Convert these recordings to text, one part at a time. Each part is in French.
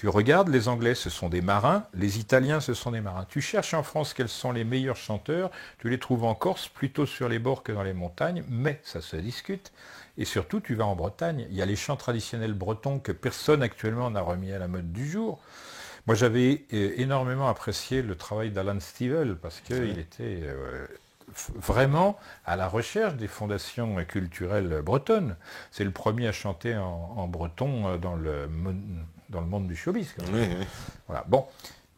Tu regardes, les Anglais, ce sont des marins, les Italiens, ce sont des marins. Tu cherches en France quels sont les meilleurs chanteurs, tu les trouves en Corse, plutôt sur les bords que dans les montagnes, mais ça se discute. Et surtout, tu vas en Bretagne, il y a les chants traditionnels bretons que personne actuellement n'a remis à la mode du jour. Moi, j'avais énormément apprécié le travail d'Alan Stivell, parce qu'il était vraiment à la recherche des fondations culturelles bretonnes. C'est le premier à chanter en breton dans le monde du showbiz. Oui, oui. Voilà. Bon,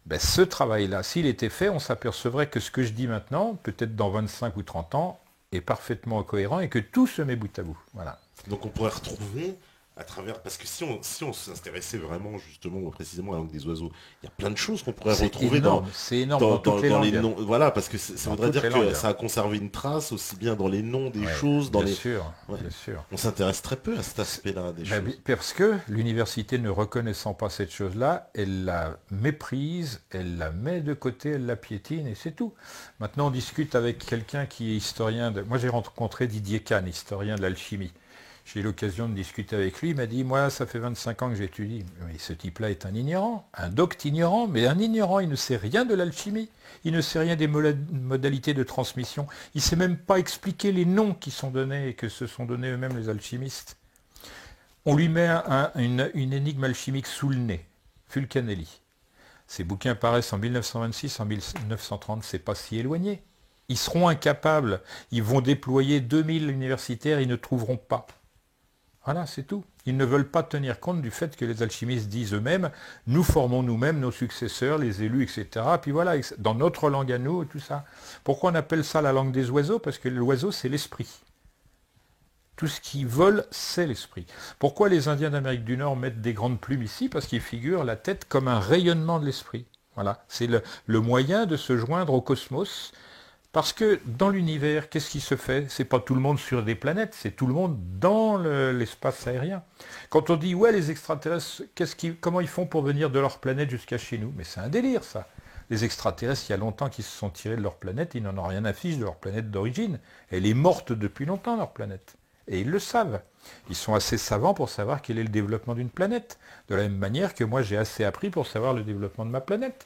ben, ce travail-là, s'il était fait, on s'apercevrait que ce que je dis maintenant, peut-être dans 25 ou 30 ans, est parfaitement cohérent et que tout se met bout à bout. Voilà. Donc on pourrait retrouver à travers, parce que si on s'intéressait vraiment justement précisément à la langue des oiseaux, il y a plein de choses qu'on pourrait retrouver C'est énorme dans toutes les dans les langues. noms. Voilà, parce que ça Dans voudrait toutes dire les que langues. ça a conservé une trace aussi bien dans les noms des Ouais, choses, dans bien les. sûr, Ouais. bien sûr. On s'intéresse très peu à cet aspect-là des choses. Parce que l'université ne reconnaissant pas cette chose-là, elle la méprise, elle la met de côté, elle la piétine et c'est tout. Maintenant, on discute avec quelqu'un qui est historien. Moi, j'ai rencontré Didier Kahn, historien de l'alchimie. J'ai eu l'occasion de discuter avec lui. Il m'a dit, moi, ça fait 25 ans que j'étudie. Mais ce type-là est un ignorant, un docte ignorant, mais un ignorant, il ne sait rien de l'alchimie. Il ne sait rien des modalités de transmission. Il ne sait même pas expliquer les noms qui sont donnés et que se sont donnés eux-mêmes les alchimistes. On lui met une énigme alchimique sous le nez, Fulcanelli. Ces bouquins paraissent en 1926, en 1930, c'est pas si éloigné. Ils seront incapables, ils vont déployer 2000 universitaires, ils ne trouveront pas. Voilà, c'est tout. Ils ne veulent pas tenir compte du fait que les alchimistes disent eux-mêmes, nous formons nous-mêmes nos successeurs, les élus, etc. Puis voilà, dans notre langue à nous, tout ça. Pourquoi on appelle ça la langue des oiseaux? Parce que l'oiseau, c'est l'esprit. Tout ce qui vole, c'est l'esprit. Pourquoi les Indiens d'Amérique du Nord mettent des grandes plumes ici? Parce qu'ils figurent la tête comme un rayonnement de l'esprit. Voilà, c'est le moyen de se joindre au cosmos. Parce que dans l'univers, qu'est-ce qui se fait? C'est pas tout le monde sur des planètes, c'est tout le monde dans l'espace aérien. Quand on dit, ouais, les extraterrestres, comment ils font pour venir de leur planète jusqu'à chez nous? Mais c'est un délire, ça. Les extraterrestres, il y a longtemps qu'ils se sont tirés de leur planète, ils n'en ont rien à fiche de leur planète d'origine. Elle est morte depuis longtemps, leur planète. Et ils le savent. Ils sont assez savants pour savoir quel est le développement d'une planète. De la même manière que moi, j'ai assez appris pour savoir le développement de ma planète.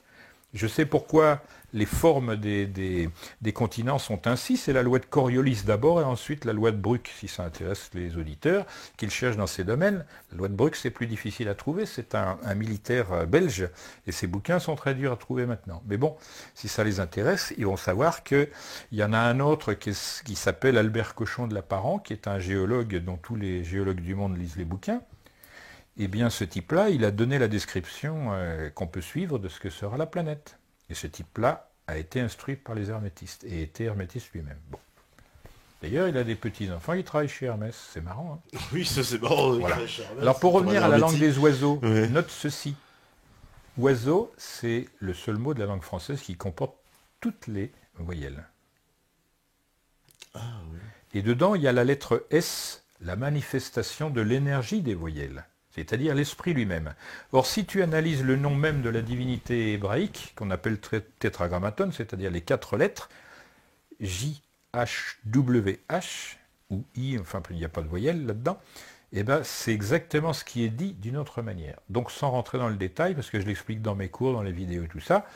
Je sais pourquoi les formes des continents sont ainsi. C'est la loi de Coriolis d'abord et ensuite la loi de Brooke, si ça intéresse les auditeurs, qu'ils cherchent dans ces domaines. La loi de Brooke, c'est plus difficile à trouver. C'est un militaire belge et ses bouquins sont très durs à trouver maintenant. Mais bon, si ça les intéresse, ils vont savoir qu'il y en a un autre qui s'appelle Albert Cochon de la Parent, qui est un géologue dont tous les géologues du monde lisent les bouquins. Eh bien, ce type-là, il a donné la description qu'on peut suivre de ce que sera la planète. Et ce type-là a été instruit par les hermétistes et était hermétiste lui-même. Bon. D'ailleurs, il a des petits-enfants, il travaille chez Hermès. C'est marrant, hein? Oui, ça c'est marrant. Voilà. Alors, pour revenir à la langue des oiseaux, Ouais. note ceci. Oiseau, c'est le seul mot de la langue française qui comporte toutes les voyelles. Ah oui. Et dedans, il y a la lettre S, la manifestation de l'énergie des voyelles, c'est-à-dire l'esprit lui-même. Or, si tu analyses le nom même de la divinité hébraïque, qu'on appelle tétragrammaton, c'est-à-dire les 4 lettres, J, H, W, H, ou I, enfin il n'y a pas de voyelle là-dedans, eh ben, c'est exactement ce qui est dit d'une autre manière. Donc sans rentrer dans le détail, parce que je l'explique dans mes cours, dans les vidéos et tout ça,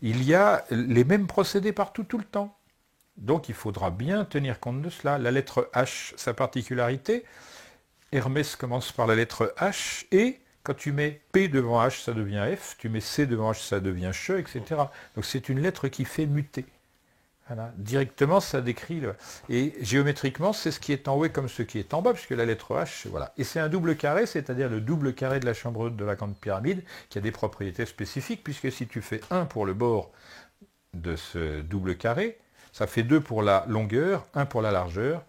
il y a les mêmes procédés partout, tout le temps. Donc il faudra bien tenir compte de cela. La lettre H, sa particularité, Hermès commence par la lettre H, et quand tu mets P devant H, ça devient F, tu mets C devant H, ça devient CHE, etc. Donc c'est une lettre qui fait muter. Voilà. Directement, ça décrit Et géométriquement, c'est ce qui est en haut comme ce qui est en bas, puisque la lettre H, voilà. Et c'est un double carré, c'est-à-dire le double carré de la chambre haute de la grande pyramide, qui a des propriétés spécifiques, puisque si tu fais 1 pour le bord de ce double carré, ça fait 2 pour la longueur, 1 pour la largeur,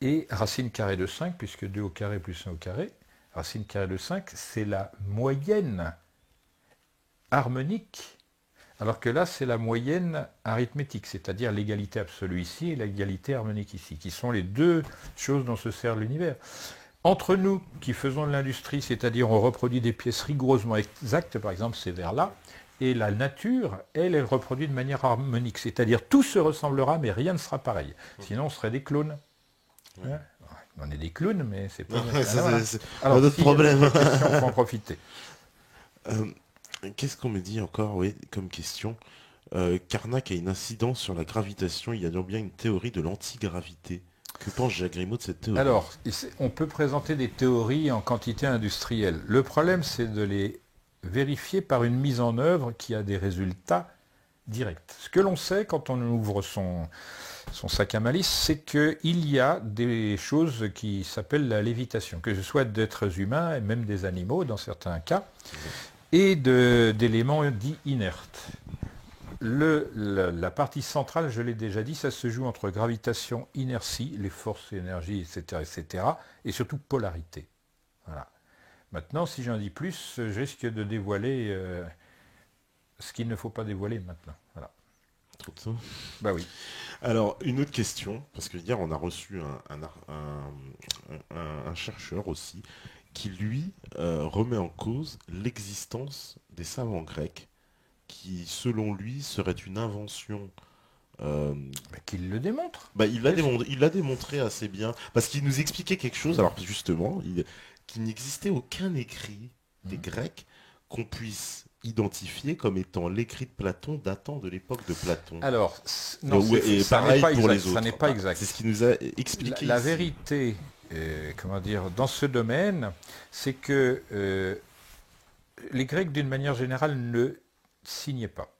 et racine carrée de 5, puisque 2 au carré plus 1 au carré, racine carrée de 5, c'est la moyenne harmonique, alors que là, c'est la moyenne arithmétique, c'est-à-dire l'égalité absolue ici et l'égalité harmonique ici, qui sont les deux choses dont se sert l'univers. Entre nous, qui faisons de l'industrie, c'est-à-dire on reproduit des pièces rigoureusement exactes, par exemple ces vers-là, et la nature, elle reproduit de manière harmonique, c'est-à-dire tout se ressemblera, mais rien ne sera pareil. Sinon, on serait des clones. Ouais. On est des clowns, mais c'est pas... Ouais, voilà. c'est Alors, un autre s'il y a problème. d'autres questions, il faut en profiter. Euh, Qu'est-ce qu'on me dit encore, oui, comme question? Karnak a une incidence sur la gravitation, il y a donc bien une théorie de l'antigravité. Que pense Jacques Grimaud de cette théorie? Alors, on peut présenter des théories en quantité industrielle. Le problème, c'est de les vérifier par une mise en œuvre qui a des résultats directs. Ce que l'on sait quand on ouvre son sac à malice, c'est qu'il y a des choses qui s'appellent la lévitation, que ce soit d'êtres humains et même des animaux dans certains cas, et d'éléments dits inertes. La partie centrale, je l'ai déjà dit, ça se joue entre gravitation, inertie, les forces, énergie, etc., etc., et surtout polarité. Voilà. Maintenant, si j'en dis plus, je risque de dévoiler ce qu'il ne faut pas dévoiler maintenant. Voilà. Trop de ça. Bah oui. Alors, une autre question, parce que hier on a reçu un chercheur aussi, qui lui remet en cause l'existence des savants grecs, qui selon lui serait une invention. euh, Bah, qu'il le démontre. il l'a démontré assez bien, parce qu'il nous expliquait quelque chose, alors justement, qu'il n'existait aucun écrit des Grecs qu'on puisse identifier comme étant l'écrit de Platon datant de l'époque de Platon. Alors, non, Et ça n'est pareil pas pour exact. les autres. Ça n'est pas C'est ce exact. qu'il nous a expliqué La ici. vérité, comment dire, dans ce domaine, c'est que les Grecs, d'une manière générale, ne signaient pas.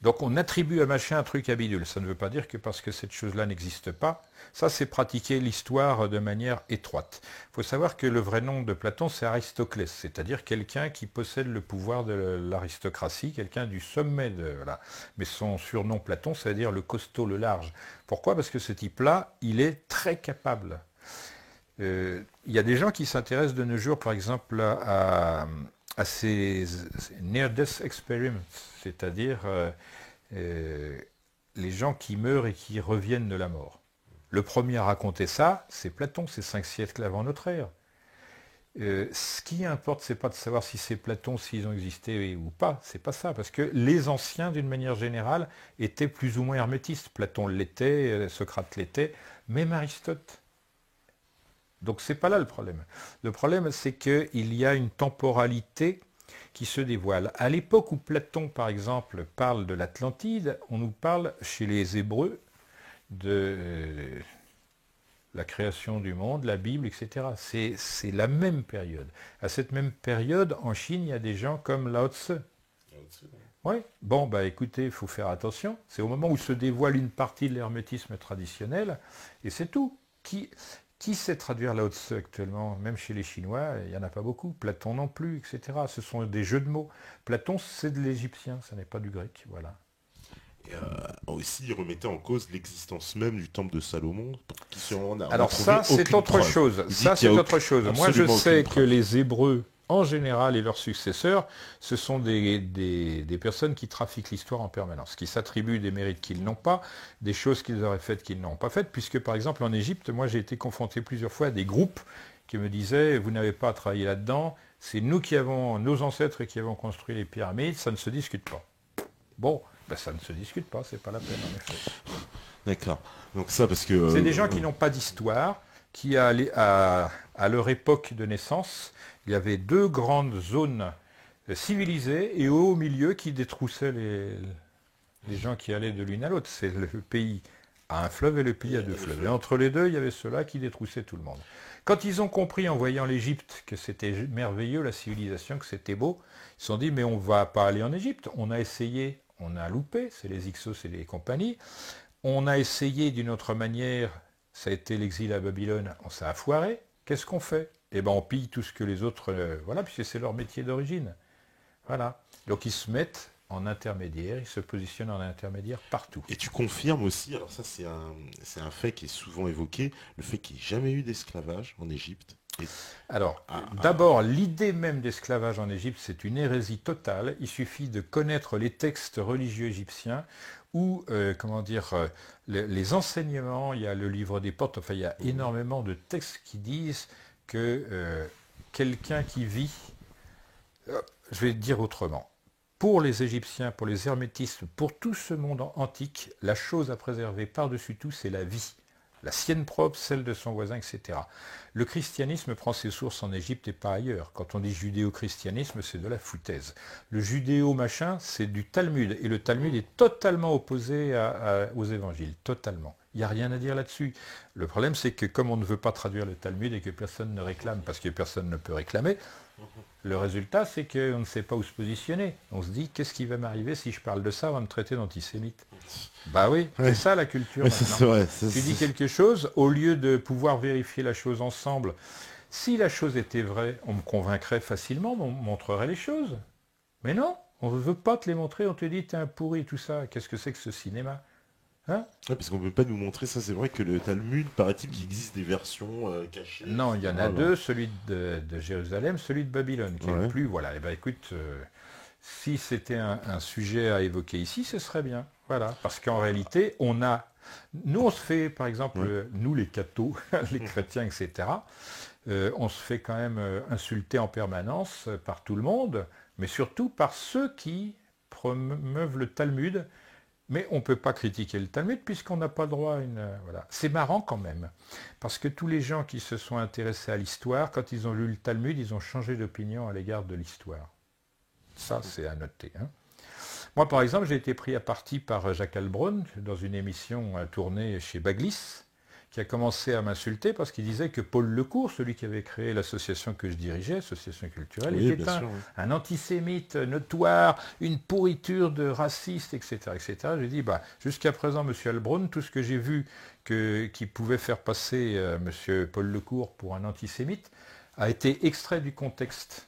Donc on attribue à machin un truc à bidule. Ça ne veut pas dire que parce que cette chose-là n'existe pas, ça c'est pratiquer l'histoire de manière étroite. Il faut savoir que le vrai nom de Platon c'est Aristoclès, c'est-à-dire quelqu'un qui possède le pouvoir de l'aristocratie, quelqu'un du sommet de... Voilà. Mais son surnom Platon, ça veut dire le costaud, le large. Pourquoi? Parce que ce type-là, il est très capable. Il y a des gens qui s'intéressent de nos jours, par exemple, à ces near-death experiments, c'est-à-dire les gens qui meurent et qui reviennent de la mort. Le premier à raconter ça, c'est Platon, c'est 5 siècles avant notre ère. Ce qui importe, c'est pas de savoir si c'est Platon, s'ils ont existé ou pas, c'est pas ça, parce que les anciens, d'une manière générale, étaient plus ou moins hermétistes. Platon l'était, Socrate l'était, même Aristote. Donc c'est pas là le problème. Le problème, c'est qu'il y a une temporalité qui se dévoile. À l'époque où Platon, par exemple, parle de l'Atlantide, on nous parle chez les Hébreux de la création du monde, la Bible, etc. C'est la même période. À cette même période, en Chine, il y a des gens comme Lao Tse. Oui, bon, bah écoutez, il faut faire attention. C'est au moment où se dévoile une partie de l'hermétisme traditionnel, et c'est tout. Qui sait traduire Lao Tse actuellement? Même chez les Chinois, il n'y en a pas beaucoup. Platon non plus, etc. Ce sont des jeux de mots. Platon, c'est de l'égyptien, ce n'est pas du grec. Voilà. Et, aussi, il remettait en cause l'existence même du temple de Salomon, pour qui on a Alors trouvé ça, c'est aucune autre preuve. chose. Il dit Ça, qu'il y c'est a autre chose. Moi, je absolument sais aucune que preuve. les Hébreux, en général, et leurs successeurs, ce sont des personnes qui trafiquent l'histoire en permanence, qui s'attribuent des mérites qu'ils n'ont pas, des choses qu'ils auraient faites qu'ils n'ont pas faites, puisque, par exemple, en Égypte, moi, j'ai été confronté plusieurs fois à des groupes qui me disaient, vous n'avez pas à travailler là-dedans, c'est nous qui avons, nos ancêtres qui avons construit les pyramides, ça ne se discute pas. Bon, ben ça ne se discute pas, c'est pas la peine, en effet. D'accord. Donc ça, parce que... C'est des gens qui n'ont pas d'histoire, qui à leur époque de naissance, il y avait deux grandes zones civilisées et au milieu qui détroussaient les gens qui allaient de l'une à l'autre. C'est le pays à un fleuve et le pays à deux fleuves. Et entre les deux, il y avait ceux-là qui détroussaient tout le monde. Quand ils ont compris en voyant l'Égypte que c'était merveilleux, la civilisation, que c'était beau, ils se sont dit mais on ne va pas aller en Égypte. On a essayé, on a loupé, c'est les Hyksos et les compagnies. On a essayé d'une autre manière, ça a été l'exil à Babylone, ça a foiré. Qu'est-ce qu'on fait? Eh bien on pille tout ce que les autres... voilà, puisque c'est leur métier d'origine. Voilà. Donc ils se mettent en intermédiaire, ils se positionnent en intermédiaire partout. Et tu confirmes aussi, alors ça c'est un fait qui est souvent évoqué, le fait qu'il n'y ait jamais eu d'esclavage en Égypte. Et... Alors, d'abord, l'idée même d'esclavage en Égypte, c'est une hérésie totale. Il suffit de connaître les textes religieux égyptiens ou, comment dire, les enseignements. Il y a le livre des portes, enfin, il y a énormément de textes qui disent que quelqu'un qui vit, je vais dire autrement, pour les Égyptiens, pour les hermétistes, pour tout ce monde antique, la chose à préserver par-dessus tout, c'est la vie. la sienne propre, celle de son voisin, etc. Le christianisme prend ses sources en Égypte et pas ailleurs. Quand on dit judéo-christianisme, c'est de la foutaise. Le judéo-machin, c'est du Talmud. Et le Talmud est totalement opposé aux évangiles. Totalement. Il n'y a rien à dire là-dessus. Le problème, c'est que comme on ne veut pas traduire le Talmud et que personne ne réclame, parce que personne ne peut réclamer, le résultat, c'est qu'on ne sait pas où se positionner. On se dit, qu'est-ce qui va m'arriver si je parle de ça, on va me traiter d'antisémite. Bah oui, c'est ça la culture. Ouais, maintenant. Tu dis quelque chose, au lieu de pouvoir vérifier la chose ensemble, si la chose était vraie, on me convaincrait facilement, on me montrerait les choses. Mais non, on ne veut pas te les montrer, on te dit, t'es un pourri, tout ça. Qu'est-ce que c'est que ce cinéma? Hein? Parce qu'on ne peut pas nous montrer ça. C'est vrai que le Talmud, paraît-il qu'il existe des versions cachées. Non, il y en a deux, celui de Jérusalem, celui de Babylone, qui est le plus. Voilà, et ben écoute, si c'était un sujet à évoquer ici, ce serait bien. Voilà, parce qu'en réalité, nous on se fait, par exemple, nous les cathos, les chrétiens, etc., on se fait quand même insulter en permanence par tout le monde, mais surtout par ceux qui promeuvent le Talmud. Mais on ne peut pas critiquer le Talmud puisqu'on n'a pas le droit à une... voilà. C'est marrant quand même, parce que tous les gens qui se sont intéressés à l'histoire, quand ils ont lu le Talmud, ils ont changé d'opinion à l'égard de l'histoire. Ça, c'est à noter. Hein. Moi, par exemple, j'ai été pris à partie par Jacques Heilbronn dans une émission tournée chez Baglis, qui a commencé à m'insulter parce qu'il disait que Paul Lecourt, celui qui avait créé l'association que je dirigeais, association culturelle, était un antisémite notoire, une pourriture de raciste, etc. etc. J'ai dit, jusqu'à présent, M. Heilbronn, tout ce que j'ai vu qui pouvait faire passer M. Paul Lecourt pour un antisémite a été extrait du contexte.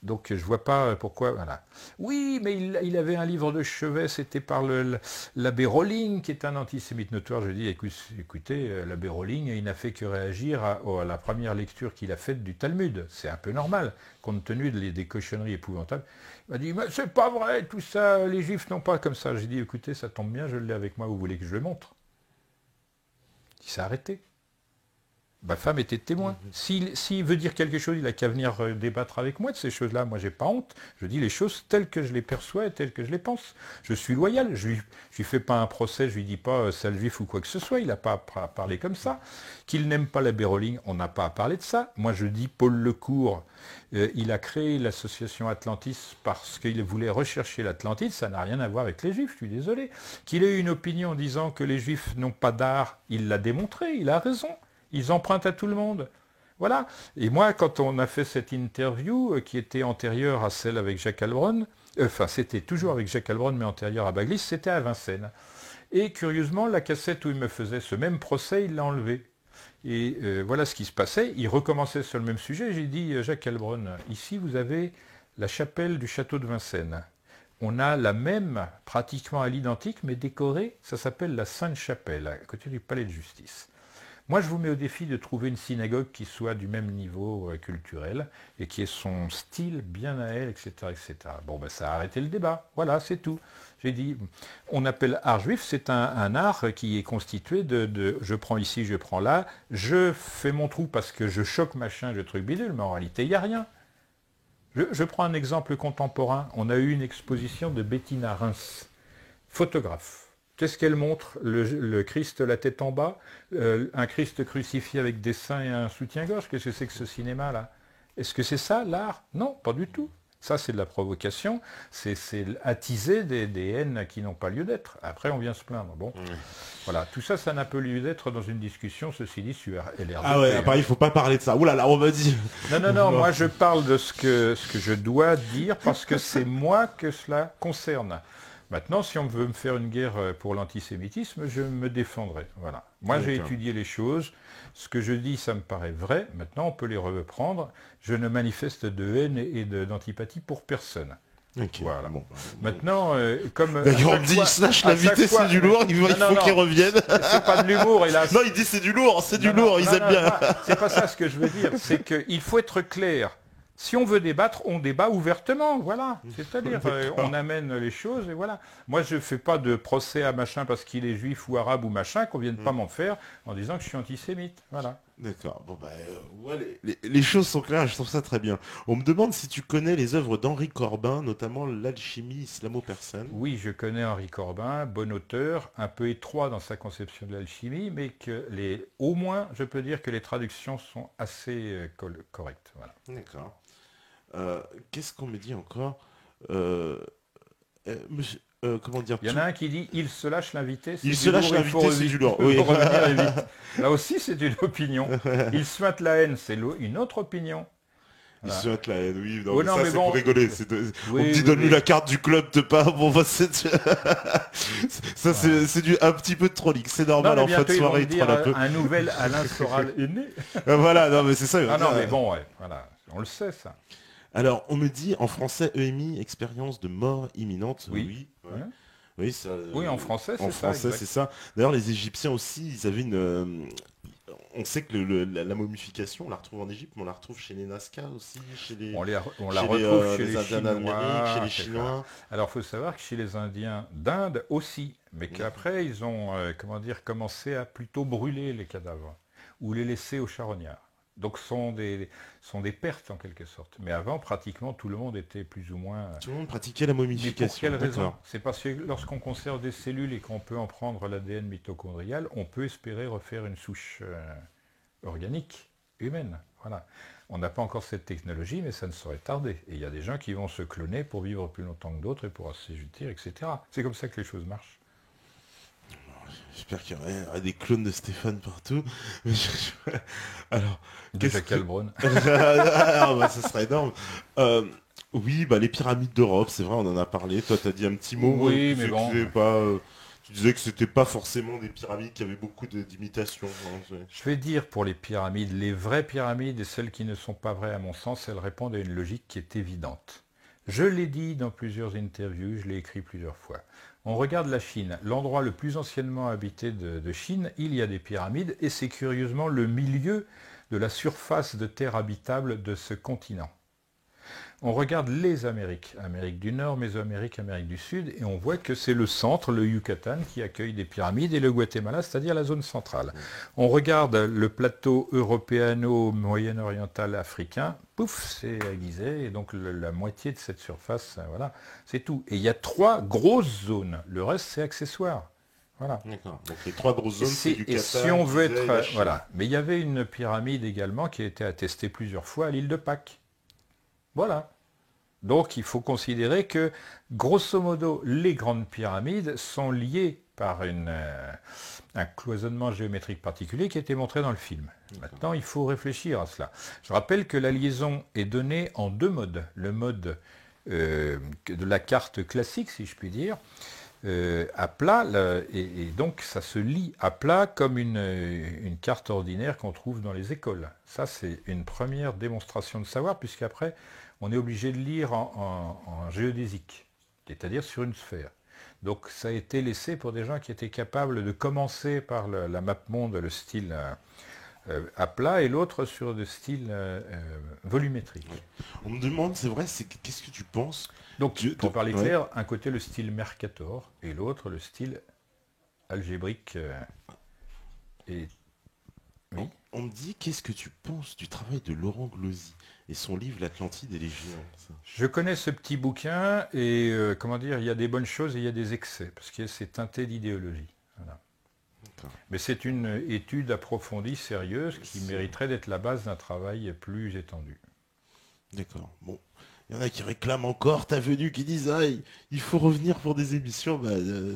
Donc je ne vois pas pourquoi... Voilà. Oui, mais il avait un livre de chevet, c'était par l'abbé Rowling, qui est un antisémite notoire. Je dis, écoutez, l'abbé Rowling, il n'a fait que réagir à la première lecture qu'il a faite du Talmud. C'est un peu normal, compte tenu des cochonneries épouvantables. Il m'a dit, mais c'est pas vrai, tout ça, les juifs n'ont pas comme ça. J'ai dit, écoutez, ça tombe bien, je l'ai avec moi, vous voulez que je le montre? Il s'est arrêté. Ma femme était témoin. S'il veut dire quelque chose, il n'a qu'à venir débattre avec moi de ces choses-là. Moi, j'ai pas honte. Je dis les choses telles que je les perçois et telles que je les pense. Je suis loyal. Je lui fais pas un procès, je lui dis pas sale juif ou quoi que ce soit. Il n'a pas à parler comme ça. Qu'il n'aime pas l'abbé Rowling, on n'a pas à parler de ça. Moi, je dis Paul Lecourt, il a créé l'association Atlantis parce qu'il voulait rechercher l'Atlantide. Ça n'a rien à voir avec les juifs, je suis désolé. Qu'il ait eu une opinion disant que les juifs n'ont pas d'art, il l'a démontré, il a raison. Ils empruntent à tout le monde. Voilà. Et moi, quand on a fait cette interview, qui était antérieure à celle avec Jacques Heilbronn, c'était toujours avec Jacques Heilbronn, mais antérieure à Baglis, c'était à Vincennes. Et curieusement, la cassette où il me faisait ce même procès, il l'a enlevée. Et voilà ce qui se passait. Il recommençait sur le même sujet. J'ai dit, Jacques Heilbronn, ici, vous avez la chapelle du château de Vincennes. On a la même, pratiquement à l'identique, mais décorée. Ça s'appelle la Sainte-Chapelle, à côté du palais de justice. Moi, je vous mets au défi de trouver une synagogue qui soit du même niveau culturel et qui ait son style bien à elle, etc. etc. Bon, ça a arrêté le débat. Voilà, c'est tout. J'ai dit, on appelle art juif, c'est un art qui est constitué de je prends ici, je prends là, je fais mon trou parce que je choque machin, je truc bidule, mais en réalité, il n'y a rien. Je prends un exemple contemporain. On a eu une exposition de Bettina Reims, photographe. Qu'est-ce qu'elle montre? Le Christ la tête en bas, un Christ crucifié avec des seins et un soutien-gorge. Qu'est-ce que c'est que ce cinéma-là? Est-ce que c'est ça, l'art? Non, pas du tout. Ça, c'est de la provocation, c'est attiser des haines qui n'ont pas lieu d'être. Après, on vient se plaindre. Bon, voilà, tout ça, ça n'a pas lieu d'être dans une discussion, ceci dit, sur LRD. Ah ouais, pareil, il faut pas parler de ça. Ouh là là, on m'a dit. Non, moi, je parle de ce que je dois dire parce que c'est moi que cela concerne. Maintenant, si on veut me faire une guerre pour l'antisémitisme, je me défendrai. Voilà. Moi, j'ai étudié les choses. Ce que je dis, ça me paraît vrai. Maintenant, on peut les reprendre. Je ne manifeste de haine et d'antipathie pour personne. Okay. Voilà. Bon. Maintenant, comme... on dit, Slash, l'invité, c'est du lourd, il faut qu'il revienne. C'est pas de l'humour, hélas. Non, il dit c'est du lourd, ils aiment bien. C'est pas ça ce que je veux dire. C'est qu'il faut être clair. Si on veut débattre, on débat ouvertement, voilà. C'est-à-dire, on amène les choses et voilà. Moi, je ne fais pas de procès à machin parce qu'il est juif ou arabe ou machin, qu'on ne vienne pas m'en faire en disant que je suis antisémite, voilà. D'accord. Bon, bah, ouais, les choses sont claires, je trouve ça très bien. On me demande si tu connais les œuvres d'Henri Corbin, notamment l'alchimie islamo-persane. Oui, je connais Henri Corbin, bon auteur, un peu étroit dans sa conception de l'alchimie, mais au moins, je peux dire que les traductions sont assez correctes. Voilà. D'accord. Qu'est-ce qu'on me dit encore Euh, monsieur, comment dire Il y en a un qui dit il se lâche l'invité, c'est Il se du lâche lourd, il faut l'invité, c'est du lourd. Oui. revenir et vite. Là aussi, c'est une opinion. Il sointe la haine, c'est une autre opinion. Il Voilà. se hâte la haine, oui. Non, Oh mais non, ça, mais c'est bon, pour rigoler. On me oui, dit, oui, donne-lui oui. la carte du club de pas. Bon, bah, ça, Voilà. c'est un petit peu de trolling. C'est Non, normal, mais en fin de bientôt, ils vont soirée, me il dire troll un peu. un nouvel Alain Soral est né. Voilà, non, mais c'est ça. Il va Ah dire, non, mais bon, ouais, voilà. On le sait, ça. Alors, on me dit, en français, EMI, expérience de mort imminente. Oui. Oui, ouais. Ouais. Oui, ça, Oui, en français, en c'est ça, français, exact. c'est ça. D'ailleurs, les Égyptiens aussi, ils avaient on sait que la momification, on la retrouve en Égypte, mais on la retrouve chez les Nazca aussi, On la chez retrouve chez les les Indiens d'Amérique, chez Chinois, les etc. Chinois. Alors, il faut savoir que chez les Indiens d'Inde aussi, mais D'accord. qu'après, ils ont comment dire, commencé à plutôt brûler les cadavres ou les laisser aux charognards. Donc, sont des pertes en quelque sorte. Mais avant, pratiquement, tout le monde était plus ou moins... Tout le monde pratiquait la Mais pour momification. quelle raison? D'accord. C'est parce que lorsqu'on conserve des cellules et qu'on peut en prendre l'ADN mitochondrial, on peut espérer refaire une souche organique humaine. Voilà. On n'a pas encore cette technologie, mais ça ne saurait tarder. Et il y a des gens qui vont se cloner pour vivre plus longtemps que d'autres et pour assujettir, etc. C'est comme ça que les choses marchent. J'espère qu'il y aura des clones de Stéphane partout. Mais Alors, De qu'est-ce Jacques que... Heilbronn. Ah, bah, ça serait énorme. Oui, bah, les pyramides d'Europe, c'est vrai, on en a parlé. Toi, t'as dit un petit mot. Oui, Tu mais disais que bon. c'était pas, tu disais que c'était pas forcément des pyramides qui avaient beaucoup d'imitations. Hein, Je vais dire pour les pyramides, les vraies pyramides et celles qui ne sont pas vraies à mon sens, elles répondent à une logique qui est évidente. Je l'ai dit dans plusieurs interviews, je l'ai écrit plusieurs fois. On regarde la Chine, l'endroit le plus anciennement habité de Chine, il y a des pyramides et c'est curieusement le milieu de la surface de terre habitable de ce continent. On regarde les Amériques, Amérique du Nord, Mésoamérique, Amérique du Sud, et on voit que c'est le centre, le Yucatan, qui accueille des pyramides, et le Guatemala, c'est-à-dire la zone centrale. On regarde le plateau européano-moyen-oriental africain, pouf, c'est à Gizeh, et donc la moitié de cette surface, voilà, c'est tout. Et il y a 3 grosses zones, le reste c'est accessoire. Voilà. D'accord. Donc les 3 grosses zones, c'est du Et Qatar, si on veut Gizeh et la être... Chine. Voilà. Mais il y avait une pyramide également qui a été attestée plusieurs fois à l'île de Pâques. Voilà. Donc il faut considérer que, grosso modo, les grandes pyramides sont liées par un cloisonnement géométrique particulier qui a été montré dans le film. Maintenant, il faut réfléchir à cela. Je rappelle que la liaison est donnée en 2 modes. Le mode de la carte classique, si je puis dire, à plat, et donc ça se lit à plat comme une carte ordinaire qu'on trouve dans les écoles. Ça, c'est une première démonstration de savoir, puisqu'après, on est obligé de lire en géodésique, c'est-à-dire sur une sphère. Donc ça a été laissé pour des gens qui étaient capables de commencer par la mappemonde, le style à plat, et l'autre sur le style volumétrique. On me demande, c'est vrai, qu'est-ce que tu penses Donc, pour parler ouais. clair, un côté le style Mercator, et l'autre le style algébrique. Et... Oui. On me dit, qu'est-ce que tu penses du travail de Laurent Glosy et son livre L'Atlantide et les géants ça Je connais ce petit bouquin et comment dire, il y a des bonnes choses et il y a des excès, parce que c'est teinté d'idéologie. Voilà. Mais c'est une étude approfondie, sérieuse, qui mériterait d'être la base d'un travail plus étendu. D'accord. Bon. Il y en a qui réclament encore ta venue, qui disent ah, il faut revenir pour des émissions, bah,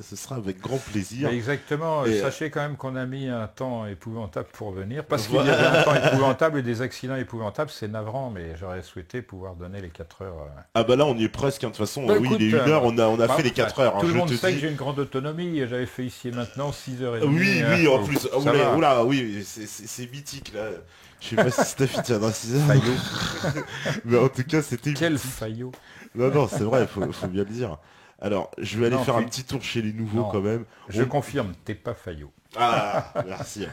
ce sera avec grand plaisir. Mais exactement, Et, sachez quand même qu'on a mis un temps épouvantable pour venir, parce qu'il y avait un temps épouvantable et des accidents épouvantables, c'est navrant, mais j'aurais souhaité pouvoir donner les 4 heures. Ah bah là on y est presque, hein, de toute façon, Bah, oui, écoute, il est 1 heure, on a fait les 4 heures. Tout hein, le monde je sait te que dis. j'ai une grande autonomie, j'avais fait ici et maintenant 6h30. Oui, oui, en plus, ça va. oula, oui, c'est mythique là. Je sais pas si Steph tiendra 6 heures. Fayot. Mais en tout cas, c'était Quel mythique. Fayot. Non, c'est vrai, faut bien le dire. Alors, je vais aller Non, faire tu- un petit tour chez les nouveaux Non. quand même. Je On- confirme, t'es pas Fayot. Ah, merci.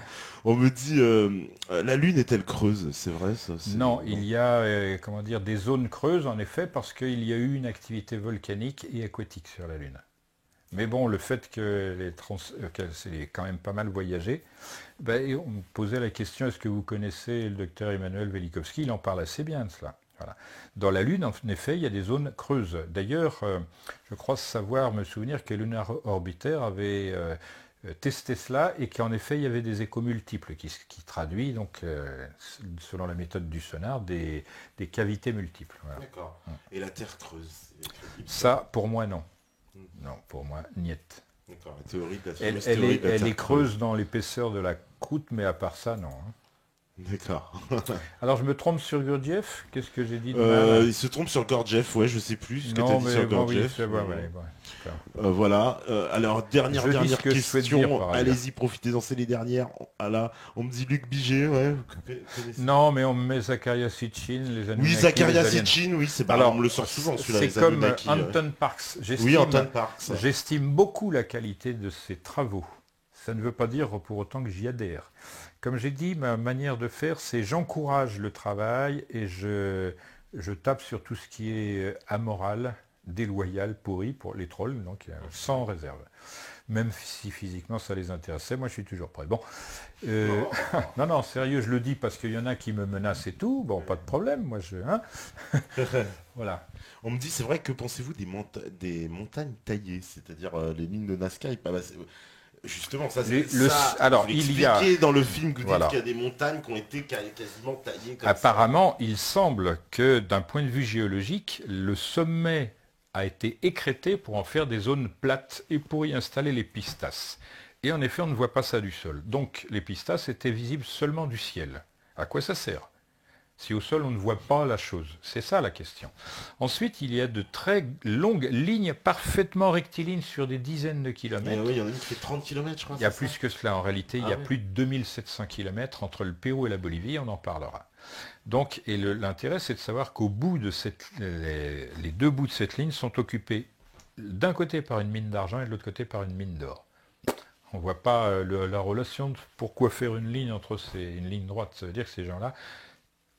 On me dit, la Lune est-elle creuse? C'est vrai ça? Non, il y a comment dire, des zones creuses, en effet, parce qu'il y a eu une activité volcanique et aquatique sur la Lune. Mais bon, le fait qu'elle s'est quand même pas mal voyagé, ben, on me posait la question, est-ce que vous connaissez le docteur Emmanuel Velikovsky? Il en parle assez bien de cela. Voilà. Dans la Lune, en effet, il y a des zones creuses. D'ailleurs, je crois savoir, me souvenir que Lunar Orbiter avait testé cela et qu'en effet, il y avait des échos multiples qui traduit, donc, selon la méthode du sonar, des cavités multiples. Voilà. D'accord. Et la Terre creuse, c'est crédible, Ça, pour moi, non. Non, pour moi, niet. D'accord, la théorie de la Elle, fameuse elle théorie est, de la elle Terre est creuse dans l'épaisseur de la croûte, mais à part ça, non. Hein. D'accord. Alors, je me trompe sur Gurdjieff? Qu'est-ce que j'ai dit de mal? Il se trompe sur Gurdjieff, ouais, je sais plus ce que tu as Non, dit mais sur bon, oui, Gurdjieff. c'est bon, ouais, bon, d'accord. Voilà. Alors, dernière Je dis ce que je souhaite dire, question. par ailleurs. Allez-y, profitez-en, c'est les dernières. Ah là, on me dit Luc Biget, ouais. Vous connaissez Non, mais on me met Zakaria Sitchin, les Anunnaki, Oui, Zakaria les aliens. Sitchin, oui, c'est Alors, on me le sort souvent celui-là. c'est Les comme Anunnaki, Anton Parks. Oui, Anton Parks. J'estime beaucoup la qualité de ses travaux. Ça ne veut pas dire pour autant que j'y adhère. Comme j'ai dit, ma manière de faire, c'est j'encourage le travail et je tape sur tout ce qui est amoral, déloyal, pourri pour les trolls, donc sans réserve. Même si physiquement ça les intéressait, moi je suis toujours prêt. Bon, non, non, sérieux, je le dis parce qu'il y en a qui me menacent et tout. Bon, pas de problème, moi je... Hein voilà. On me dit, c'est vrai, que pensez-vous des montagnes taillées, c'est-à-dire les lignes de Nazca justement, ça c'est ça. Alors, vous il y a... dans le film que vous Voilà. dites qu'il y a des montagnes qui ont été quasiment taillées comme Apparemment, il semble que d'un point de vue géologique, le sommet a été écrété pour en faire des zones plates et pour y installer les pistas. Et en effet, on ne voit pas ça du sol. Donc, les pistas étaient visibles seulement du ciel. À quoi ça sert? Si au sol, on ne voit pas la chose. C'est ça la question. Ensuite, il y a de très longues lignes parfaitement rectilignes sur des dizaines de kilomètres. Oui, il y en a une qui fait 30 km, je crois. Il y a plus que cela. En réalité, il y a plus de 2700 km entre le Pérou et la Bolivie. On en parlera. Donc, et l'intérêt, c'est de savoir qu'au bout de les deux bouts de cette ligne sont occupés d'un côté par une mine d'argent et de l'autre côté par une mine d'or. On ne voit pas la relation de pourquoi faire une ligne entre une ligne droite. Ça veut dire que ces gens-là,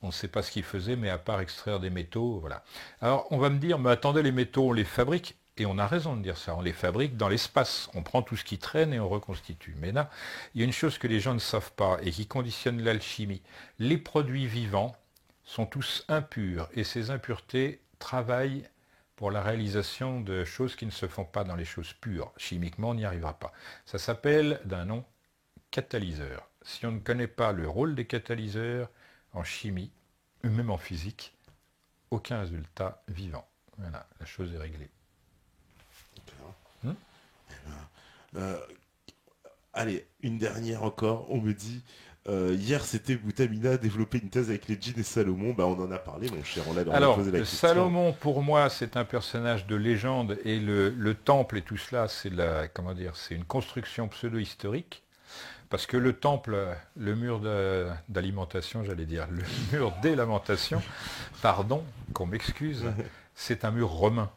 on ne sait pas ce qu'ils faisaient, mais à part extraire des métaux, voilà. Alors, on va me dire, mais attendez, les métaux, on les fabrique, et on a raison de dire ça, on les fabrique dans l'espace. On prend tout ce qui traîne et on reconstitue. Mais là, il y a une chose que les gens ne savent pas et qui conditionne l'alchimie. Les produits vivants sont tous impurs, et ces impuretés travaillent pour la réalisation de choses qui ne se font pas dans les choses pures. Chimiquement, on n'y arrivera pas. Ça s'appelle d'un nom catalyseur. Si on ne connaît pas le rôle des catalyseurs en chimie, ou même en physique, aucun résultat vivant. Voilà, la chose est réglée. Allez, une dernière encore, on me dit... hier, c'était Boutamina a développé une thèse avec les djinns et Salomon. Bah, on en a parlé, mon cher. On a posé la question. Salomon, pour moi, c'est un personnage de légende et le temple et tout cela, c'est c'est une construction pseudo-historique. Parce que le temple, le mur d'alimentation, j'allais dire, le mur des lamentations, pardon, qu'on m'excuse, c'est un mur romain.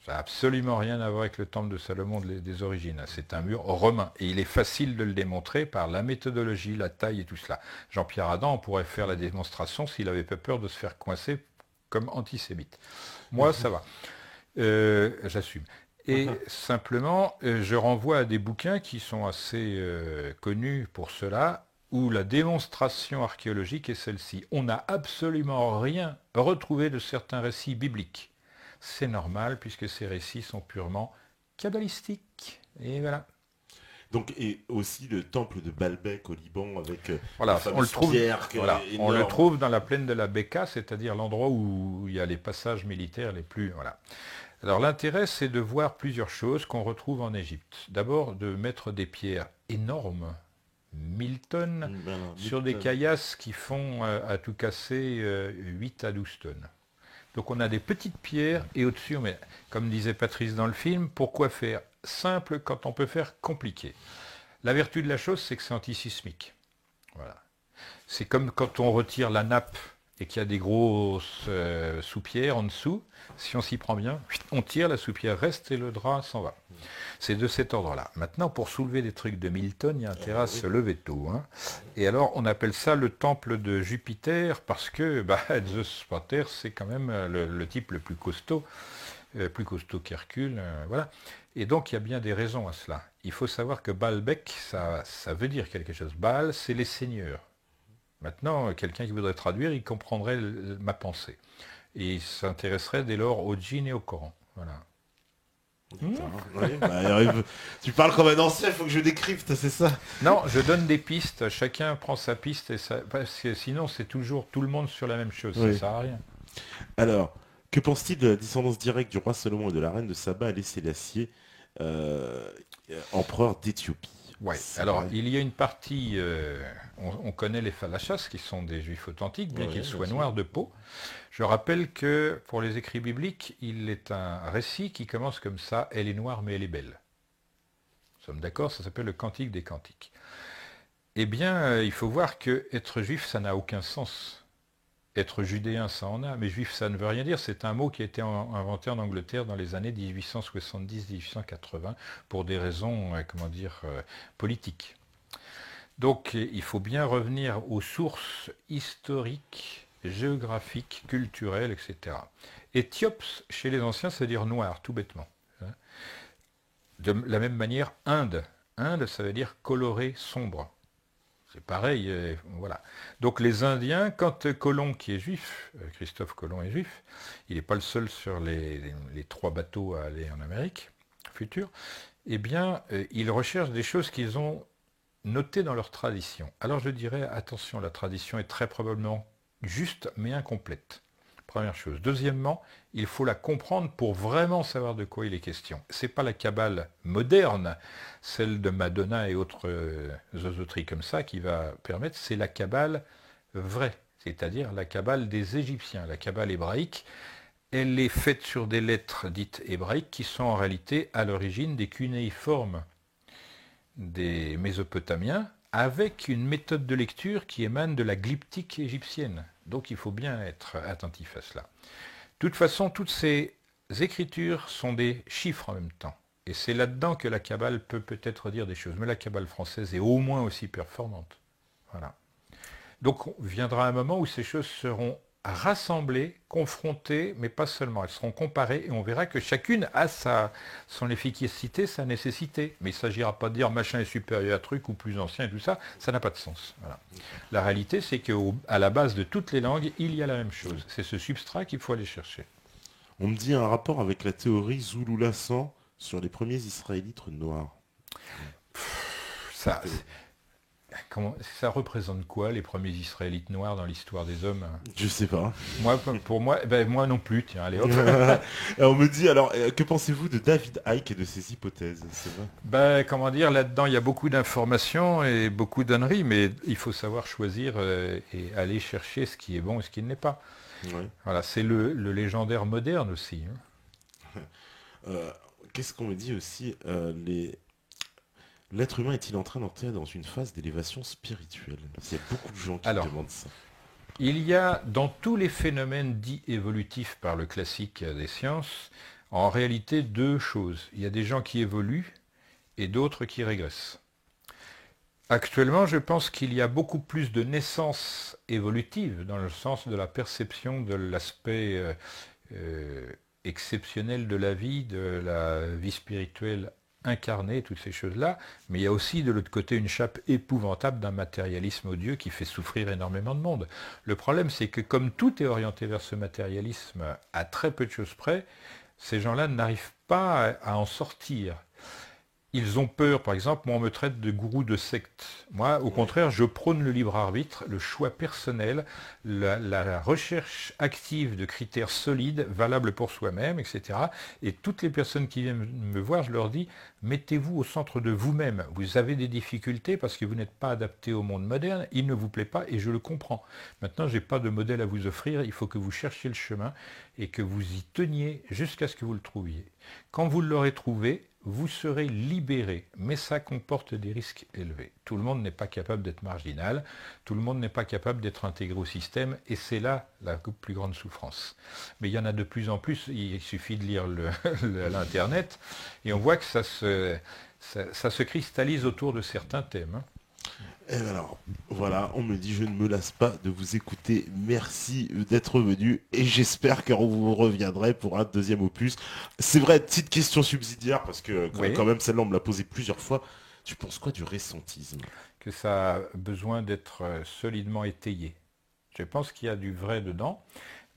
Ça n'a absolument rien à voir avec le temple de Salomon des origines. C'est un mur romain. Et il est facile de le démontrer par la méthodologie, la taille et tout cela. Jean-Pierre Adam pourrait faire la démonstration s'il n'avait pas peur de se faire coincer comme antisémite. Moi, ça va. J'assume. Et simplement, je renvoie à des bouquins qui sont assez connus pour cela, où la démonstration archéologique est celle-ci. On n'a absolument rien retrouvé de certains récits bibliques. C'est normal, puisque ces récits sont purement kabbalistiques. Et voilà. Donc, et aussi le temple de Baalbek au Liban avec voilà, on le le trouve dans la plaine de la Beka, c'est-à-dire l'endroit où il y a les passages militaires les plus... Voilà. Alors l'intérêt, c'est de voir plusieurs choses qu'on retrouve en Égypte. D'abord, de mettre des pierres énormes, 1000 tonnes, sur des caillasses qui font à tout casser 8 à 12 tonnes. Donc on a des petites pierres et au-dessus, on met, comme disait Patrice dans le film, pourquoi faire simple quand on peut faire compliqué? La vertu de la chose, c'est que c'est antisismique. Voilà. C'est comme quand on retire la nappe et qu'il y a des grosses soupières en dessous, si on s'y prend bien, on tire, la soupière reste et le drap s'en va. C'est de cet ordre-là. Maintenant, pour soulever des trucs de 1000 tonnes, il y a intérêt à se lever tôt. Hein. Et alors, on appelle ça le temple de Jupiter, parce que Zeus Pater, c'est quand même le type le plus costaud. plus costaud qu'Hercule, voilà. Et donc il y a bien des raisons à cela. Il faut savoir que Baalbek, ça veut dire quelque chose. Baal, c'est les seigneurs. Maintenant, quelqu'un qui voudrait traduire, il comprendrait ma pensée. Et il s'intéresserait dès lors au djinn et au Coran. Voilà. Oui, tu parles comme un ancien, il faut que je décrypte, c'est ça? Non, je donne des pistes, chacun prend sa piste, parce que sinon c'est toujours tout le monde sur la même chose, Oui. ça sert à rien. Alors, que pense-t-il de la descendance directe du roi Salomon et de la reine de Saba, Haïlé Sélassié, empereur d'Éthiopie? Ouais. Alors, il y a une partie, on connaît les Falachas, qui sont des juifs authentiques, bien qu'ils soient noirs de peau. Je rappelle que pour les écrits bibliques, il est un récit qui commence comme ça, elle est noire mais elle est belle. Nous sommes d'accord, ça s'appelle le Cantique des Cantiques. Eh bien, il faut voir que être juif, ça n'a aucun sens. Être judéen, ça en a, mais juif, ça ne veut rien dire. C'est un mot qui a été inventé en Angleterre dans les années 1870-1880 pour des raisons, politiques. Donc, il faut bien revenir aux sources historiques, géographiques, culturelles, etc. Éthiope, chez les anciens, ça veut dire noir, tout bêtement. De la même manière, Inde. Inde, ça veut dire coloré, sombre. C'est pareil, voilà. Donc les Indiens, quand Colomb, qui est juif, Christophe Colomb est juif, il n'est pas le seul sur les 3 bateaux à aller en Amérique future, eh bien, ils recherchent des choses qu'ils ont notées dans leur tradition. Alors je dirais, attention, la tradition est très probablement juste, mais incomplète. Première chose. Deuxièmement, il faut la comprendre pour vraiment savoir de quoi il est question. Ce n'est pas la Kabbale moderne, celle de Madonna et autres zozoteries comme ça, qui va permettre, c'est la Kabbale vraie, c'est-à-dire la Kabbale des Égyptiens, la Kabbale hébraïque. Elle est faite sur des lettres dites hébraïques qui sont en réalité à l'origine des cunéiformes des Mésopotamiens, avec une méthode de lecture qui émane de la glyptique égyptienne. Donc il faut bien être attentif à cela. De toute façon, toutes ces écritures sont des chiffres en même temps. Et c'est là-dedans que la Kabbale peut peut-être dire des choses. Mais la Kabbale française est au moins aussi performante. Voilà. Donc viendra un moment où ces choses seront rassemblées, confrontées, mais pas seulement. Elles seront comparées et on verra que chacune a son efficacité, sa nécessité. Mais il ne s'agira pas de dire machin est supérieur à truc ou plus ancien et tout ça. Ça n'a pas de sens. Voilà. La réalité, c'est qu'à la base de toutes les langues, il y a la même chose. C'est ce substrat qu'il faut aller chercher. On me dit un rapport avec la théorie Zulu-Lassan sur les premiers Israélites noirs. Ça représente quoi, les premiers Israélites noirs dans l'histoire des hommes? Je sais pas. Pour moi, moi non plus, tiens, allez hop. On me dit, alors, que pensez-vous de David Icke et de ses hypothèses? C'est vrai. Là-dedans, il y a beaucoup d'informations et beaucoup d'âneries, mais il faut savoir choisir et aller chercher ce qui est bon et ce qui ne l'est pas. Ouais. Voilà, c'est le légendaire moderne aussi. Qu'est-ce qu'on me dit aussi L'être humain est-il en train d'entrer dans une phase d'élévation spirituelle? Il y a beaucoup de gens qui demandent ça. Il y a dans tous les phénomènes dits évolutifs par le classique des sciences, en réalité 2 choses. Il y a des gens qui évoluent et d'autres qui régressent. Actuellement, je pense qu'il y a beaucoup plus de naissances évolutives dans le sens de la perception de l'aspect exceptionnel de la vie spirituelle incarnée, toutes ces choses-là, mais il y a aussi de l'autre côté une chape épouvantable d'un matérialisme odieux qui fait souffrir énormément de monde. Le problème, c'est que comme tout est orienté vers ce matérialisme à très peu de choses près, ces gens-là n'arrivent pas à en sortir. Ils ont peur, par exemple, moi on me traite de gourou de secte. Moi, au contraire, je prône le libre arbitre, le choix personnel, la recherche active de critères solides, valables pour soi-même, etc. Et toutes les personnes qui viennent me voir, je leur dis, mettez-vous au centre de vous-même. Vous avez des difficultés parce que vous n'êtes pas adapté au monde moderne, il ne vous plaît pas et je le comprends. Maintenant, je n'ai pas de modèle à vous offrir, il faut que vous cherchiez le chemin et que vous y teniez jusqu'à ce que vous le trouviez. Quand vous l'aurez trouvé, vous serez libéré, mais ça comporte des risques élevés. Tout le monde n'est pas capable d'être marginal, tout le monde n'est pas capable d'être intégré au système, et c'est là la plus grande souffrance. Mais il y en a de plus en plus, il suffit de lire l'Internet, et on voit que ça se cristallise autour de certains thèmes. Et alors, voilà, on me dit je ne me lasse pas de vous écouter. Merci d'être venu et j'espère que vous reviendrez pour un deuxième opus. C'est vrai, petite question subsidiaire parce que Oui. quand même celle-là on me l'a posée plusieurs fois. Tu penses quoi du récentisme? Que ça a besoin d'être solidement étayé. Je pense qu'il y a du vrai dedans,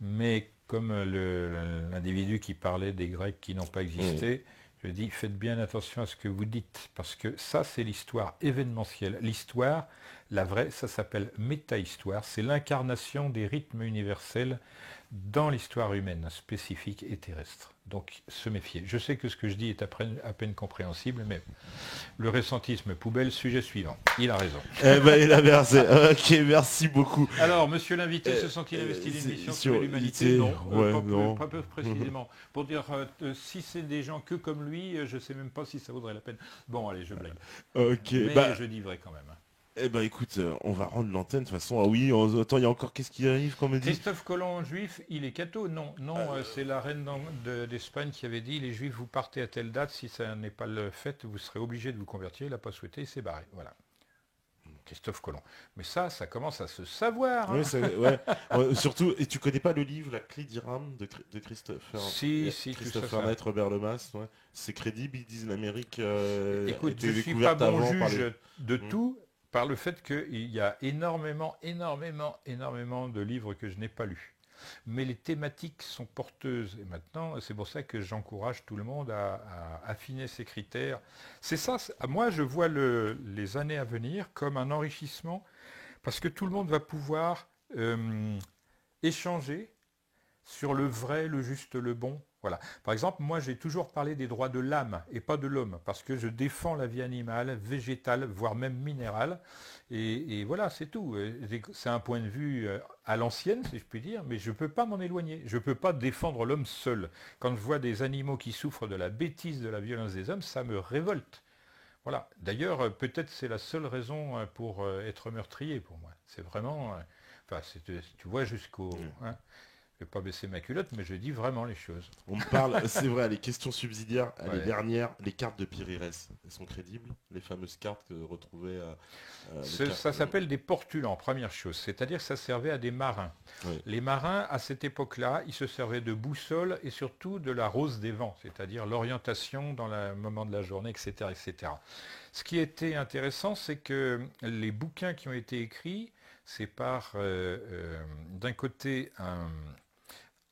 mais comme l'individu qui parlait des Grecs qui n'ont pas existé, je dis faites bien attention à ce que vous dites, parce que ça c'est l'histoire événementielle. L'histoire, la vraie, ça s'appelle métahistoire, c'est l'incarnation des rythmes universels dans l'histoire humaine spécifique et terrestre. Donc se méfier. Je sais que ce que je dis est à peine compréhensible, mais le récentisme poubelle, sujet suivant. Il a raison. Eh ben, il a versé. Ok, merci beaucoup. Alors, monsieur l'invité, se sent-il investi d'une mission sur l'humanité? Non, pas plus précisément. Pour dire, si c'est des gens que comme lui, je ne sais même pas si ça vaudrait la peine. Bon, allez, je blague. Ok, mais je dis vrai quand même. Eh ben écoute, on va rendre l'antenne de toute façon. Ah oui, attends, il y a encore qu'est-ce qui arrive qu'on me dit? Christophe Colomb, juif, il est catho? Non, c'est la reine d'Espagne qui avait dit, les juifs, vous partez à telle date, si ça n'est pas le fait, vous serez obligé de vous convertir, il n'a pas souhaité, il s'est barré. Voilà. Christophe Colomb. Mais ça commence à se savoir. Hein. Oui, ouais. Surtout, et tu connais pas le livre La clé d'Iram de Christopher? Si, Christopher Knight, Robert Lemas. Ouais. C'est crédible, ils disent l'Amérique écoute, était je ne suis pas bon juge de tout par le fait qu'il y a énormément de livres que je n'ai pas lus. Mais les thématiques sont porteuses. Et maintenant, c'est pour ça que j'encourage tout le monde à affiner ses critères. C'est ça, moi je vois les années à venir comme un enrichissement, parce que tout le monde va pouvoir échanger sur le vrai, le juste, le bon. Voilà. Par exemple, moi j'ai toujours parlé des droits de l'âme et pas de l'homme, parce que je défends la vie animale, végétale, voire même minérale. Et voilà, c'est tout. C'est un point de vue à l'ancienne, si je puis dire, mais je ne peux pas m'en éloigner. Je ne peux pas défendre l'homme seul. Quand je vois des animaux qui souffrent de la bêtise, de la violence des hommes, ça me révolte. Voilà. D'ailleurs, peut-être c'est la seule raison pour être meurtrier pour moi. C'est vraiment... tu vois jusqu'au... Hein, je ne vais pas baisser ma culotte, mais je dis vraiment les choses. On me parle, c'est vrai, les questions subsidiaires, les dernières, les cartes de Piri Reis, elles sont crédibles? Les fameuses cartes que retrouvées... ça s'appelle des portulans, première chose. C'est-à-dire que ça servait à des marins. Oui. Les marins, à cette époque-là, ils se servaient de boussole et surtout de la rose des vents, c'est-à-dire l'orientation dans le moment de la journée, etc., etc. Ce qui était intéressant, c'est que les bouquins qui ont été écrits, c'est par, d'un côté,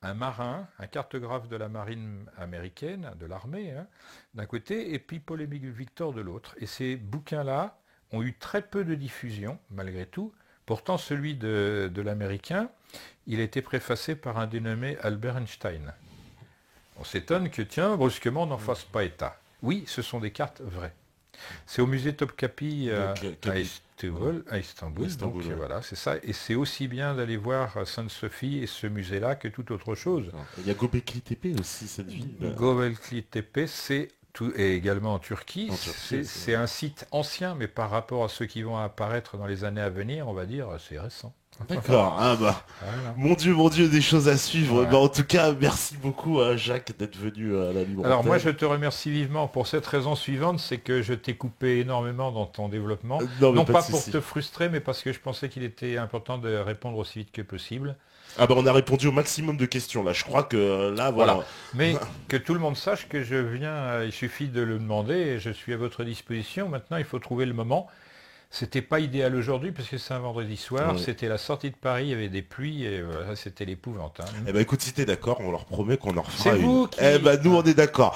un marin, un cartographe de la marine américaine, de l'armée, hein, d'un côté, et puis Polémique Victor de l'autre. Et ces bouquins-là ont eu très peu de diffusion, malgré tout. Pourtant, celui de l'américain, il a été préfacé par un dénommé Albert Einstein. On s'étonne que, tiens, brusquement, on n'en fasse pas état. Oui, ce sont des cartes vraies. C'est au musée Topkapi à Istanbul. Donc ouais. Voilà, c'est ça. Et c'est aussi bien d'aller voir Sainte-Sophie et ce musée-là que toute autre chose. Il y a Göbekli Tepe aussi, cette ville. Göbekli Tepe, c'est et également en Turquie. C'est un site ancien, mais par rapport à ceux qui vont apparaître dans les années à venir, on va dire, c'est récent. D'accord, voilà. Mon Dieu, des choses à suivre. En tout cas, merci beaucoup à Jacques d'être venu à la Libre. Alors moi, je te remercie vivement pour cette raison suivante, c'est que je t'ai coupé énormément dans ton développement. Non pas pour te frustrer, mais parce que je pensais qu'il était important de répondre aussi vite que possible. Ah bah on a répondu au maximum de questions là, je crois que là voilà. Mais que tout le monde sache que je viens, il suffit de le demander et je suis à votre disposition. Maintenant il faut trouver le moment. C'était pas idéal aujourd'hui parce que c'est un vendredi soir, c'était la sortie de Paris, il y avait des pluies et voilà, c'était l'épouvante. Hein. Eh ben écoute, si t'es d'accord, on leur promet qu'on en refera une. Vous qui... Eh ben nous on est d'accord.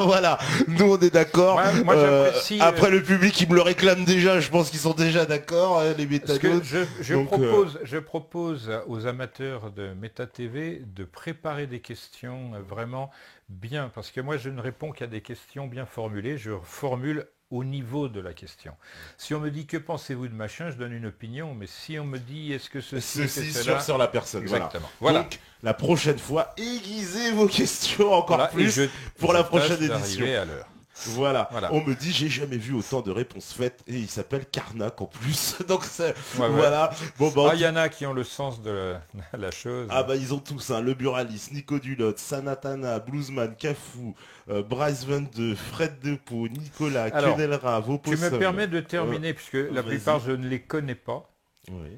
Voilà, nous on est d'accord. Moi j'apprécie. Après le public, ils me le réclament déjà, je pense qu'ils sont déjà d'accord, les méthados. Je propose aux amateurs de Méta TV de préparer des questions vraiment bien, parce que moi je ne réponds qu'à des questions bien formulées, je formule au niveau de la question. Si on me dit que pensez-vous de machin, je donne une opinion, mais si on me dit est-ce que ceci sur la personne. Exactement. Voilà. Donc la prochaine fois, aiguisez vos questions encore plus pour la prochaine édition. À l'heure. Voilà. Voilà. On me dit, j'ai jamais vu autant de réponses faites. Et il s'appelle Karnak en plus. Donc Ouais. voilà. Bon, bah, Il y en a qui ont le sens de la chose. ah bah ils ont tous, hein, le Buralis, Nico Dulot, Sanatana, Bluesman, Cafou, Bryce 22, Fred Depot, Nicolas, Alors, Kenelra, tu Vopossum. me permets de terminer, puisque la vas-y. plupart je ne les connais pas, Oui.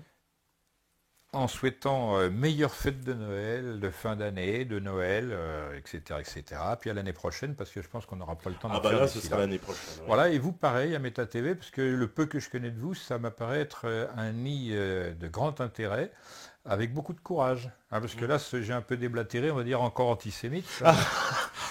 en souhaitant meilleures fêtes de Noël, de fin d'année, de Noël, etc., etc. Puis à l'année prochaine, parce que je pense qu'on n'aura pas le temps Ah d'en bah faire là, ce d'ici sera là. l'année prochaine. Ouais. Voilà, et vous pareil à Meta TV, parce que le peu que je connais de vous, ça m'apparaît être un nid de grand intérêt, avec beaucoup de courage. Hein, parce que là, j'ai un peu déblatéré, on va dire encore antisémite. Ça.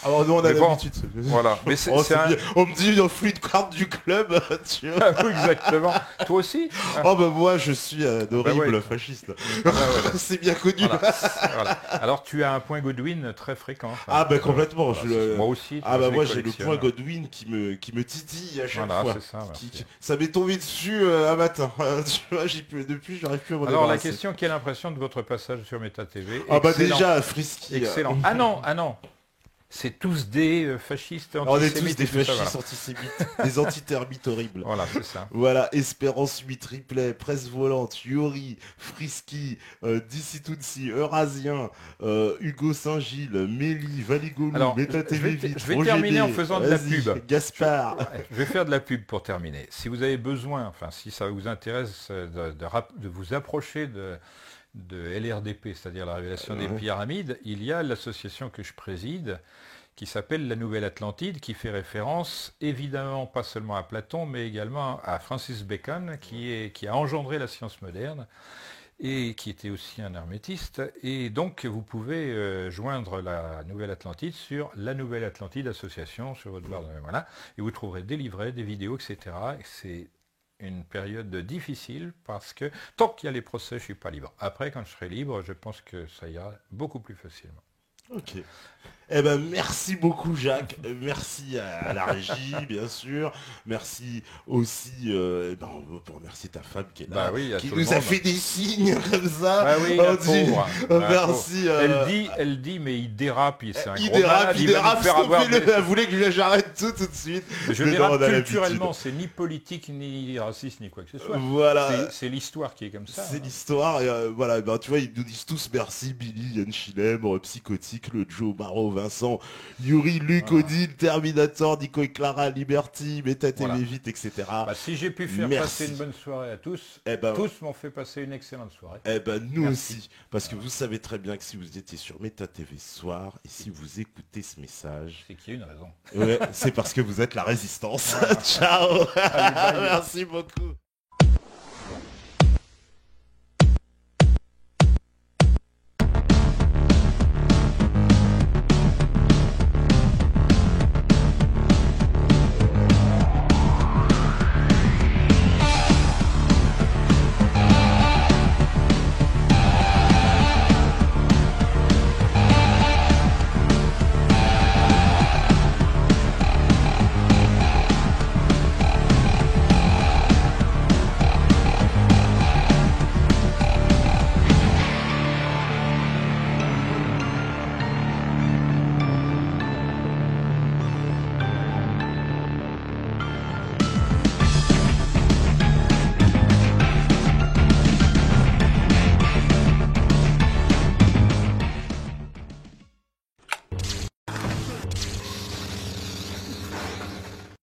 Alors nous on a Mais bon, l'habitude. Voilà, mais c'est Oh, c'est c'est bien. On me dit une flûte carte du club, tu vois. Ah oui, exactement. Toi aussi. Oh bah moi je suis d'horrible ouais. fasciste. Ah bah ouais. C'est bien connu. Voilà. Voilà. Alors tu as un point Godwin très fréquent. Enfin, Ah bah complètement. voilà, moi aussi. Ah bah je moi les j'ai le collectionne. point Godwin qui me titille à chaque Voilà, fois. c'est ça. Merci. Ça m'est tombé dessus un matin. Tu vois, depuis j'arrive plus à m'en Alors la débarrasser. question, quelle impression de votre passage sur Meta TV? Ah bah Excellent. déjà Frisky. Excellent. Ah non. C'est tous des fascistes On est tous antisémites. des et tout ça, fascistes voilà. antisémites, des antitermites horribles. Voilà, c'est ça. Voilà, Espérance 8, Replay, Presse Volante, Yori, Frisky, DC Tutsi, Eurasien, Hugo Saint-Gilles, Mélie, Valigolou, Alors, Meta TV je vais terminer en faisant de la pub. Gaspard. Ouais, je vais faire de la pub pour terminer. Si vous avez besoin, enfin si ça vous intéresse de vous approcher de LRDP, c'est-à-dire la révélation des pyramides, il y a l'association que je préside qui s'appelle la Nouvelle Atlantide, qui fait référence évidemment pas seulement à Platon, mais également à Francis Bacon, qui a engendré la science moderne et qui était aussi un hermétiste. Et donc vous pouvez joindre la Nouvelle Atlantide sur la Nouvelle Atlantide Association sur votre barre de voilà, et vous trouverez des livrets, des vidéos, etc. Et c'est une période difficile parce que tant qu'il y a les procès, je ne suis pas libre. Après, quand je serai libre, je pense que ça ira beaucoup plus facilement. Ok. Eh ben merci beaucoup Jacques, merci à la régie bien sûr, merci aussi, on peut remercier ta femme qui est là, Bah oui, qui nous a fait des signes comme ça. Bah oui, la On dit, pauvre. merci. Elle dit, mais il dérape, c'est un il gros malade, dérape, va nous faire avoir des- elle voulait que j'arrête tout de suite. Je Mais non, dérape on a culturellement, l'habitude. c'est ni politique, ni raciste, ni quoi que ce soit. Voilà. C'est l'histoire qui est comme ça. C'est l'histoire, et voilà, ben, tu vois, ils nous disent tous merci, Billy, Yann Schilem, Psychotique, le Joe, Maro, Vincent, Yuri, Luc, Voilà. Odile, Terminator, Nico et Clara, Liberty, Meta TV Voilà. vite, etc. Bah, si j'ai pu faire Merci. passer une bonne soirée à tous, Eh ben, tous m'ont fait passer une excellente soirée. Eh ben nous Merci. aussi, parce que vous savez très bien que si vous étiez sur Meta TV ce soir, et si vous écoutez ce message, C'est qu'il y a une raison. ouais, c'est parce que vous êtes la résistance. Ciao. Allez, bye. Merci beaucoup.